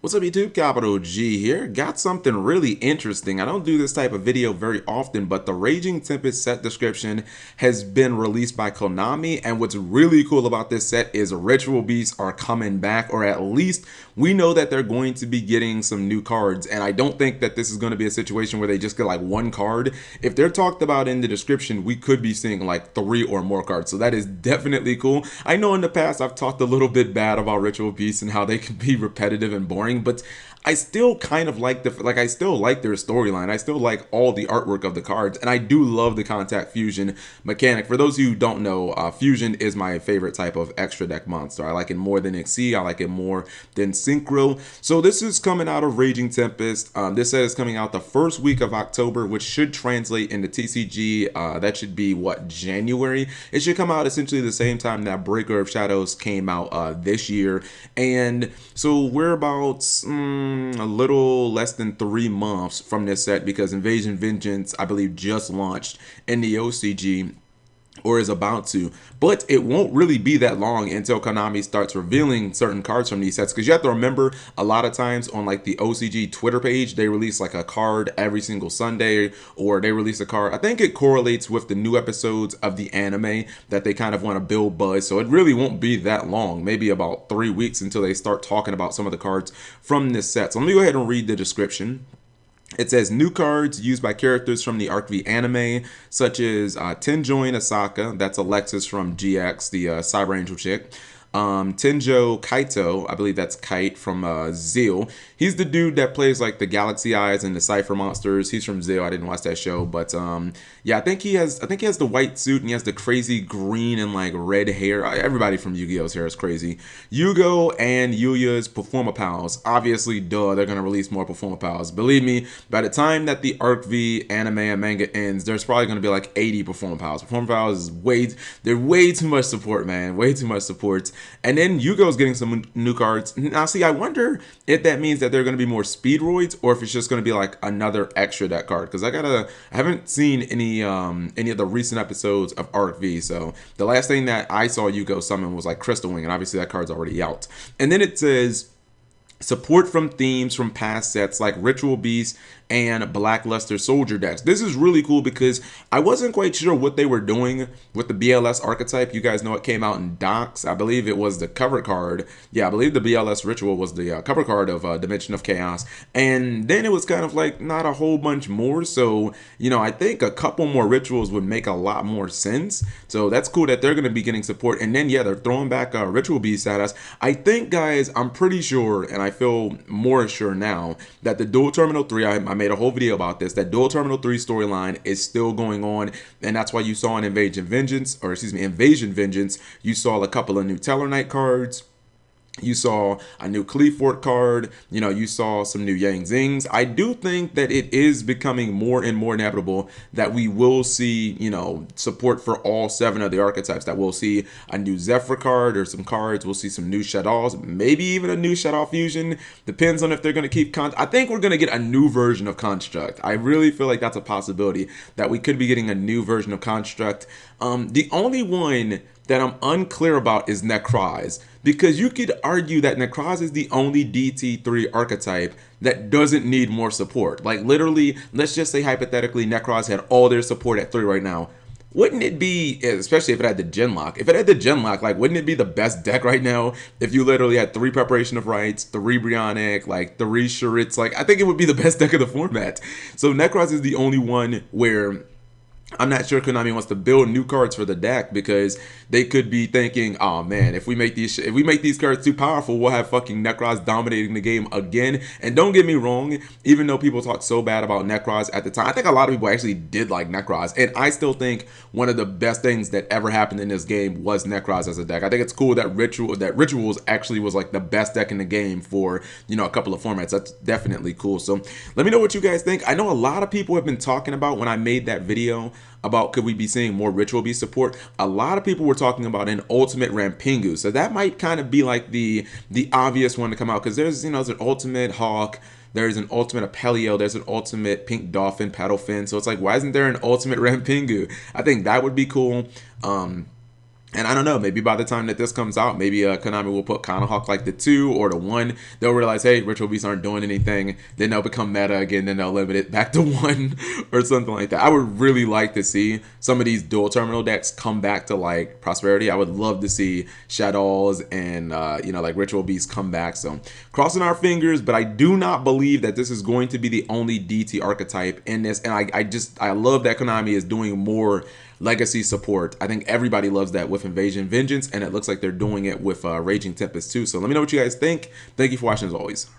What's up YouTube, Capital G here. Got something really interesting. I don't do this type of video very often, but the Raging Tempest set description has been released by Konami, and what's really cool about this set is Ritual Beasts are coming back, or at least we know that they're going to be getting some new cards, and I don't think that this is going to be a situation where they just get like one card. If they're talked about in the description, we could be seeing like 3 or more cards, so that is definitely cool. I know in the past I've talked a little bit bad about Ritual Beasts and how they can be repetitive and boring, but I still kind of like I still like their storyline. I still like all the artwork of the cards, and I do love the contact fusion mechanic. For those who don't know, fusion is my favorite type of extra deck monster. I like it more than Xyz. I like it more than Synchro. So this is coming out of Raging Tempest. This set is coming out the first week of October, which should translate into TCG. That should be what, January? It should come out essentially the same time that Breaker of Shadows came out this year, and so we're about a little less than 3 months from this set, because Invasion Vengeance, I believe, just launched in the OCG, or is about to, but it won't really be that long until Konami starts revealing certain cards from these sets, because you have to remember, a lot of times on like the OCG Twitter page, they release like a card every single Sunday, or they release a card. I think it correlates with the new episodes of the anime that they kind of want to build buzz, so it really won't be that long, maybe about 3 weeks until they start talking about some of the cards from this set. So let me go ahead and read the description. It says new cards used by characters from the Arc V anime, such as Tenjoin Asaka, that's Alexis from GX, the Cyber Angel chick. Tenjo Kaito, I believe that's Kite from Zeal. He's the dude that plays like the Galaxy Eyes and the Cypher Monsters. He's from Zeal. I didn't watch that show, but yeah, I think he has the white suit, and he has the crazy green and like red hair. Everybody from Yu-Gi-Oh's hair is crazy. Yugo and Yuya's Performa Pals. Obviously, duh, they're gonna release more Performa Pals. Believe me, by the time that the Arc V anime and manga ends, there's probably gonna be like 80 Performa Pals. Performa Pals is they're way too much support, man. Way too much support. And then Yugo's getting some new cards. Now, see, I wonder if that means that they're going to be more Speedroids, or if it's just going to be like another extra deck card. Because I haven't seen any of the recent episodes of Arc V. So the last thing that I saw Yugo summon was like Crystal Wing, and obviously that card's already out. And then it says support from themes from past sets like Ritual Beast and Blackluster Soldier decks. This is really cool because I wasn't quite sure what they were doing with the BLS archetype. You guys know it came out in Docs. I believe it was the cover card. Yeah, I believe the BLS Ritual was the cover card of Dimension of Chaos. And then it was kind of like not a whole bunch more. So, you know, I think a couple more rituals would make a lot more sense. So that's cool that they're going to be getting support. And then, yeah, they're throwing back Ritual Beast at us. I think, guys, I'm pretty sure, and I feel more sure now, that the Dual Terminal 3, I made a whole video about this, that Dual Terminal 3 storyline is still going on, and that's why you saw in Invasion Vengeance, you saw a couple of new Tellarknight cards. You saw a new Cleafort card, you know, you saw some new Yang Zings. I do think that it is becoming more and more inevitable that we will see, you know, support for all 7 of the archetypes, that we'll see a new Zephyr card or some cards, we'll see some new Shadows, maybe even a new Shadow Fusion. Depends on if they're going to keep I think we're going to get a new version of Construct. I really feel like that's a possibility, that we could be getting a new version of Construct. The only one that I'm unclear about is Necroz, because you could argue that Necroz is the only DT3 archetype that doesn't need more support. Like literally, let's just say hypothetically Necroz had all their support at 3 right now. Wouldn't it be, especially if it had the Genlock, like wouldn't it be the best deck right now if you literally had 3 Preparation of Rites, 3 Brionic, like 3 Sharits? Like, I think it would be the best deck of the format. So Necroz is the only one where I'm not sure Konami wants to build new cards for the deck, because they could be thinking, oh man, if we make these cards too powerful, we'll have fucking Necroz dominating the game again. And don't get me wrong, even though people talk so bad about Necroz at the time, I think a lot of people actually did like Necroz, and I still think one of the best things that ever happened in this game was Necroz as a deck. I think it's cool that Rituals actually was like the best deck in the game for, you know, a couple of formats. That's definitely cool. So let me know what you guys think. I know a lot of people have been talking about, when I made that video about could we be seeing more Ritual Beast support, a lot of people were talking about an Ultimate Rampingu. So that might kind of be like the obvious one to come out, because there's, you know, there's an Ultimate Hawk, there's an Ultimate Apelio, there's an Ultimate Pink Dolphin Paddlefin. So it's like, why isn't there an Ultimate Rampingu? I think that would be cool. And I don't know, maybe by the time that this comes out, maybe Konami will put Kanahawk like the 2 or the 1. They'll realize, hey, Ritual Beasts aren't doing anything. Then they'll become meta again. Then they'll limit it back to 1 or something like that. I would really like to see some of these dual terminal decks come back to like Prosperity. I would love to see Shadows and, like Ritual Beasts come back. So crossing our fingers, but I do not believe that this is going to be the only DT archetype in this. And I love that Konami is doing more legacy support. I think everybody loves that with Invasion Vengeance, and it looks like they're doing it with Raging Tempest too. So let me know what you guys think. Thank you for watching as always.